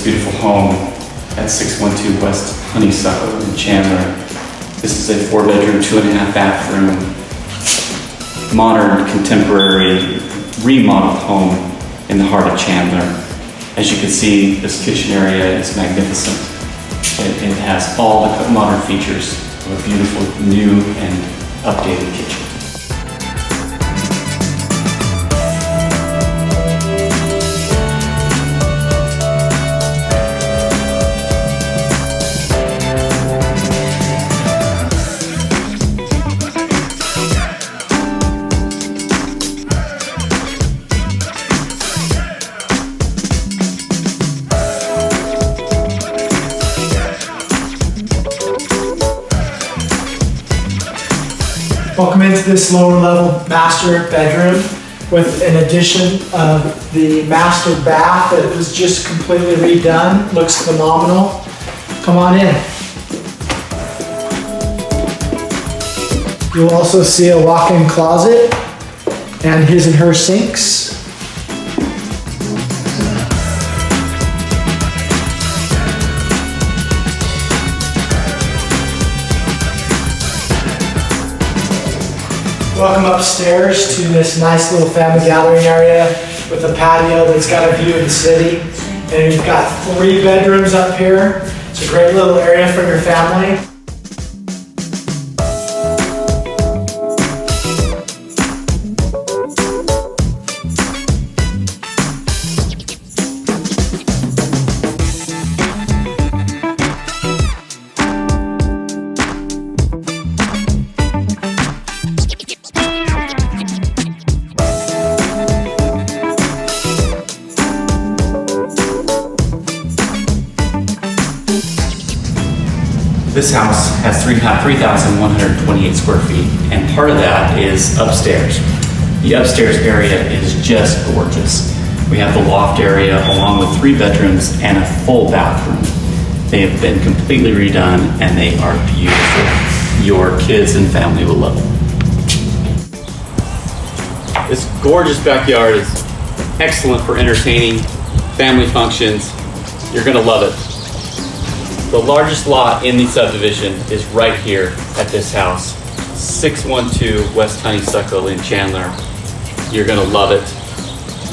beautiful home at 612 West Honeysuckle in Chandler. This is a 4-bedroom, 2.5 bathroom, modern, contemporary, remodeled home in the heart of Chandler. As you can see, this kitchen area is magnificent. It has all the modern features of a beautiful, new and updated kitchen. Welcome into this lower level master bedroom with an addition of the master bath that was just completely redone. Looks phenomenal. Come on in. You'll also see a walk-in closet and his and her sinks. Welcome upstairs to this nice little family gathering area with a patio that's got a view of the city. And you've got 3 bedrooms up here. It's a great little area for your family. This house has 3,128 square feet, and part of that is upstairs. The upstairs area is just gorgeous. We have the loft area along with 3 bedrooms and a full bathroom. They have been completely redone and they are beautiful. Your kids and family will love them. This gorgeous backyard is excellent for entertaining family functions. You're gonna love it. The largest lot in the subdivision is right here at this house, 612 West Honeysuckle in Chandler. You're gonna love it.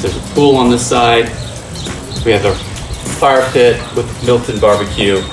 There's a pool on this side. We have a fire pit with built-in barbecue.